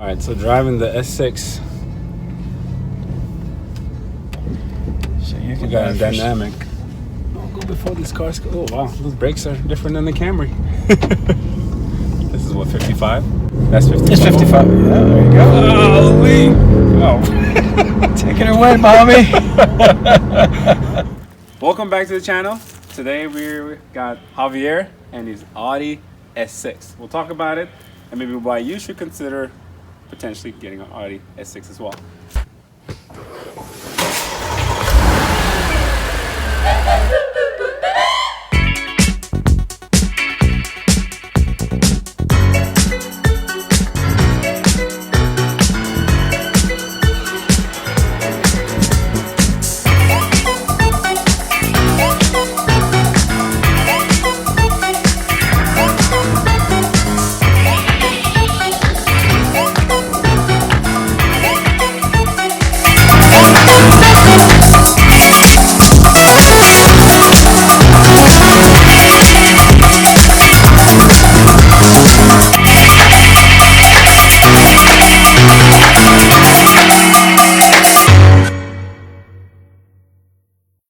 All right, so driving the S6, so you we got a dynamic. I'll go before these cars go. Oh wow, those brakes are different than the Camry. This is what, 55? That's 55. It's 55. Yeah, there you go. Holy! Oh. Take it away, Bobby. Welcome back to the channel. Today we got Javier and his Audi S6. We'll talk about it and maybe why you should consider potentially getting an Audi S6 as well.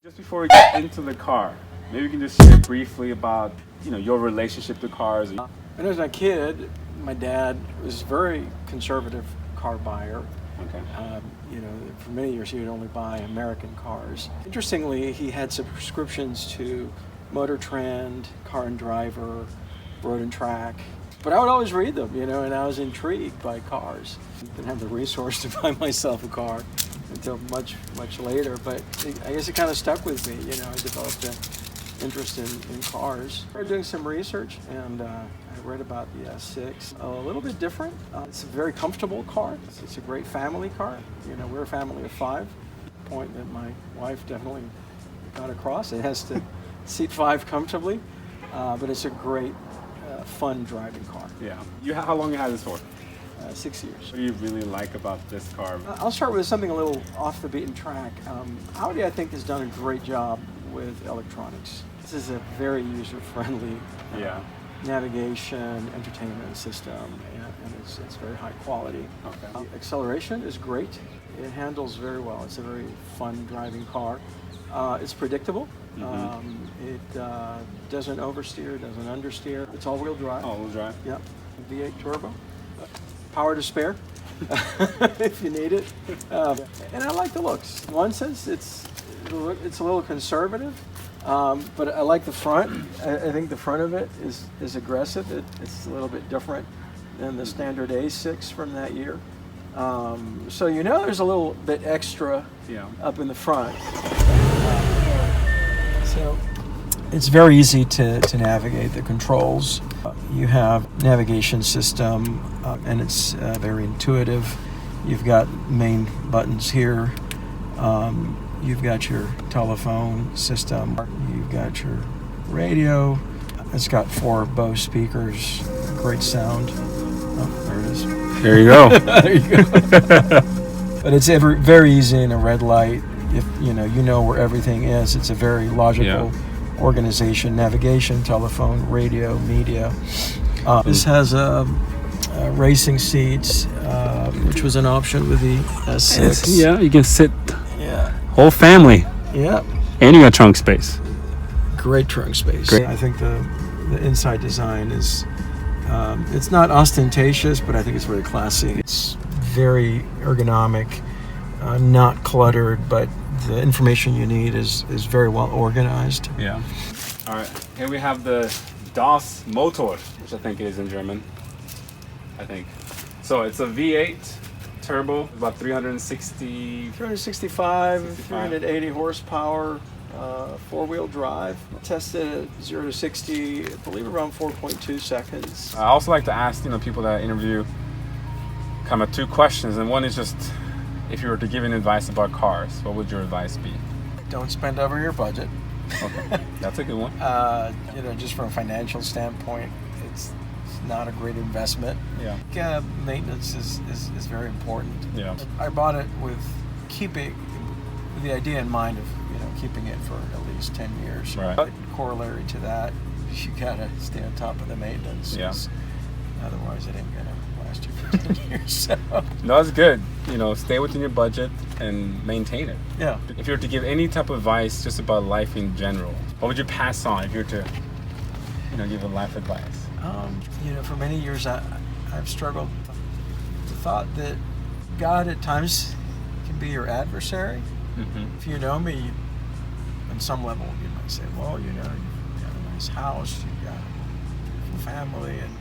Just before we get into the car, maybe you can just share briefly about your relationship to cars. When I was a kid, my dad was a very conservative car buyer. Okay. For many years he would only buy American cars. Interestingly, he had subscriptions to Motor Trend, Car and Driver, Road and Track. But I would always read them, and I was intrigued by cars. Didn't have the resource to buy myself a car until much later, but I guess it kind of stuck with me. I developed an interest in cars. I started doing some research, and I read about the S6. A little bit different. It's a very comfortable car. It's a great family car. We're a family of 5. Point that my wife definitely got across. It has to seat 5 comfortably, but it's a great, fun driving car. Yeah. How long you had this for? 6 years. What do you really like about this car? I'll start with something a little off the beaten track. Audi, I think, has done a great job with electronics. This is a very user-friendly navigation, entertainment system, and it's very high quality. Okay. The acceleration is great. It handles very well. It's a very fun driving car. It's predictable. Mm-hmm. It doesn't oversteer, doesn't understeer. It's all-wheel drive. All-wheel drive. Yep. V8 turbo. Power to spare if you need it. And I like the looks. In one sense, it's a little conservative, but I like the front. I think the front of it is aggressive. It's a little bit different than the standard A6 from that year. So there's a little bit extra up in the front. So it's very easy to navigate the controls. You have navigation system, and it's very intuitive. You've got main buttons here. You've got your telephone system. You've got your radio. It's got 4 Bose speakers. Great sound. Oh, there it is. There you go. There you go. But it's very easy in a red light. If you know where everything is. It's a very logical organization, navigation, telephone, radio, media. This has racing seats, which was an option with the S6. Yeah, you can sit. Yeah. Whole family. Yeah. And you got trunk space. Great trunk space. Great. I think the inside design is, it's not ostentatious, but I think it's very classy. It's very ergonomic, not cluttered, but the information you need is very well organized. Yeah. All right. Here we have the Das Motor, which I think it is in German. I think. So it's a V8 turbo, about 365, 380 horsepower, 4-wheel drive. Tested at 0 to 60, I believe around 4.2 seconds. I also like to ask people that I interview kind of 2 questions, and one is just, if you were to give an advice about cars, what would your advice be? Don't spend over your budget. Okay, that's a good one. Just from a financial standpoint, it's not a great investment. Yeah. Maintenance is very important. Yeah. I bought it with the idea in mind of keeping it for at least 10 years. Right. But corollary to that, you gotta stay on top of the maintenance. Yeah. Otherwise, it ain't gonna last you 15 years. So. No, that's good. Stay within your budget and maintain it. Yeah. If you were to give any type of advice just about life in general, what would you pass on if you were to, give a life advice? For many years I've struggled with the thought that God at times can be your adversary. Mm-hmm. If you know me, on some level, you might say, well, you've got a nice house, you've got a beautiful family, and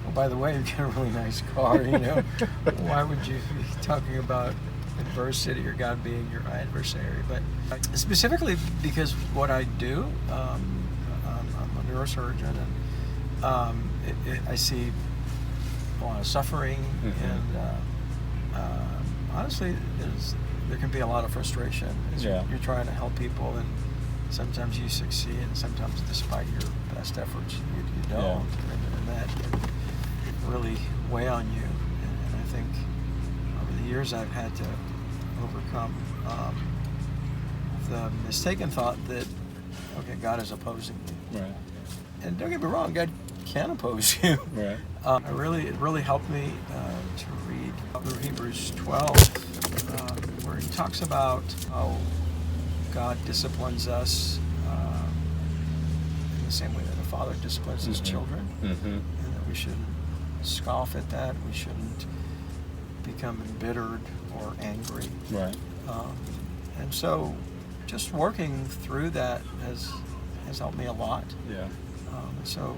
oh, by the way, you've got a really nice car, Why would you be talking about adversity or God being your adversary? But specifically because what I do, I'm a neurosurgeon, and I see a lot of suffering, Mm-hmm. and honestly, there can be a lot of frustration as you're trying to help people, and sometimes you succeed, and sometimes despite your best efforts, you don't. Yeah. And that can really weigh on you. And I think over the years I've had to overcome the mistaken thought that, okay, God is opposing me. Right. And don't get me wrong, God can oppose you. Right. It really helped me to read through Hebrews 12, where he talks about how God disciplines us in the same way that a father disciplines his children, and that we shouldn't scoff at that. We shouldn't become embittered or angry. Right. And so, just working through that has helped me a lot. Yeah. So,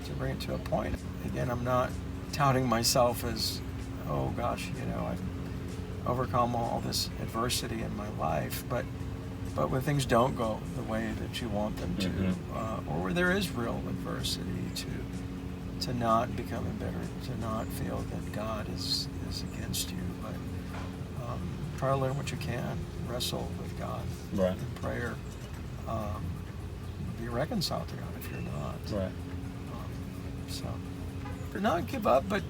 to bring it to a point, again, I'm not touting myself as, oh gosh, I've overcome all this adversity in my life, but when things don't go the way that you want them to, or where there is real adversity, to not become embittered, to not feel that God is against you, but try to learn what you can, wrestle with God in prayer, be reconciled to God if you're not. Right. So, to not give up, but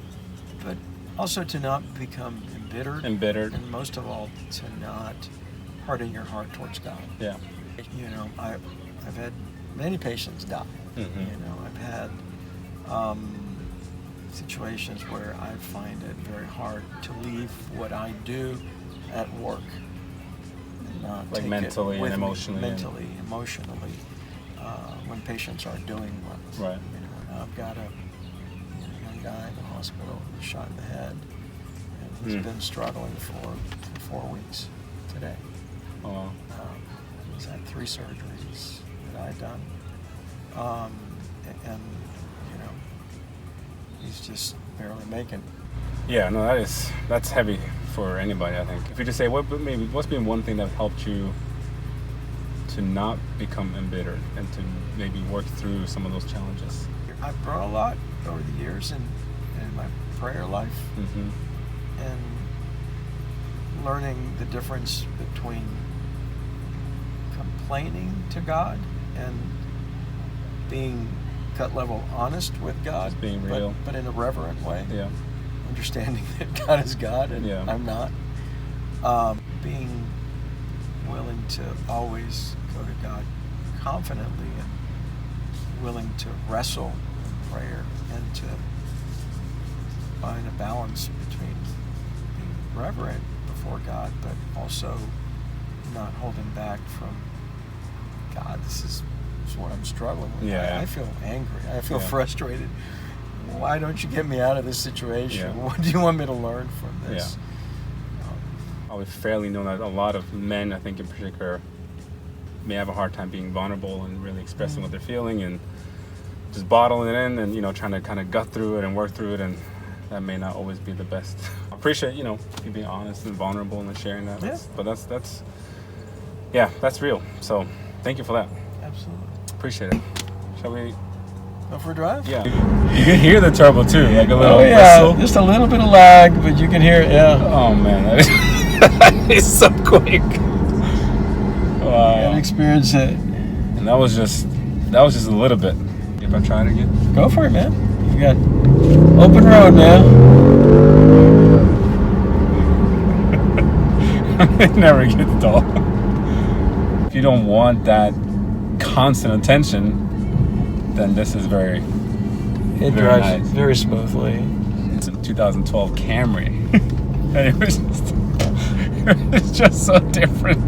also to not become embittered, and most of all, to not harden your heart towards God. Yeah. I've had many patients die. I've had situations where I find it very hard to leave what I do at work and not like take mentally it with and me, emotionally. emotionally, when patients are doing well. Right. I've got a young guy in the hospital who was shot in the head, and he's been struggling for 4 weeks today. Oh. He's had 3 surgeries that I've done, and he's just barely making it. Yeah, no, that's heavy for anybody, I think. If you just say, what's been one thing that helped you to not become embittered and to maybe work through some of those challenges? I've grown a lot over the years in my prayer life, and learning the difference between complaining to God and being cut level honest with God, just being real, but in a reverent way. Yeah. Understanding that God is God and I'm not. Being willing to always go to God confidently and willing to wrestle in prayer and to find a balance between being reverent before God, but also not holding back from God. This is what I'm struggling with. Yeah. I feel angry. I feel frustrated. Why don't you get me out of this situation? Yeah. What do you want me to learn from this? We've fairly known that a lot of men, I think in particular, may have a hard time being vulnerable and really expressing what they're feeling and just bottling it in and, trying to kind of gut through it and work through it, and that may not always be the best. I appreciate, you being honest and vulnerable and sharing that. But that's real. So thank you for that. Absolutely. Appreciate it. Shall we go for a drive? Yeah. You can hear the turbo too, like a little whistle. whistle. Just a little bit of lag, but you can hear it, Oh man, that is so quick. Wow. You gotta experience it. And that was just a little bit. If I try it again? Go for it, man. You got open road now. It never gets dull. If you don't want that constant attention, then this is very It drives very smoothly. Listen, 2012 Camry. And it was just so different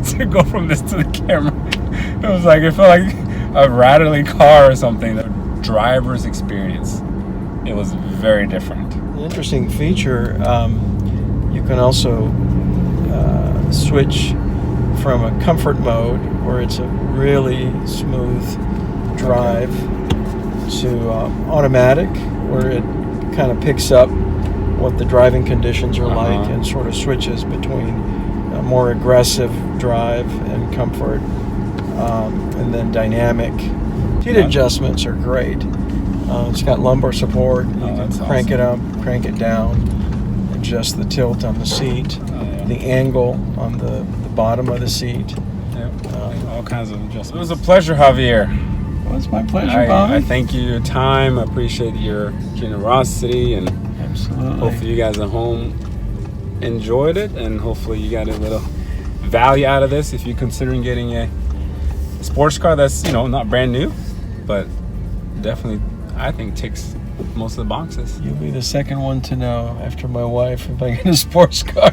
to go from this to the Camry. It was like, it felt like a rattly car or something. The driver's experience, it was very different. An interesting feature, you can also switch from a comfort mode, where it's a really smooth drive, to automatic, where it kind of picks up what the driving conditions are like and sort of switches between a more aggressive drive and comfort, and then dynamic. Heat adjustments are great. It's got lumbar support. You can crank it up, crank it down, adjust the tilt on the seat, the angle on the bottom of the seat. All kinds of adjustments. It was a pleasure, Javier. Well, it's my pleasure, Bobby. I thank you for your time. I appreciate your generosity, and absolutely. Hopefully you guys at home enjoyed it, and hopefully you got a little value out of this if you're considering getting a sports car that's, not brand new, but definitely, I think, ticks most of the boxes. You'll be the second one to know after my wife if I get a sports car.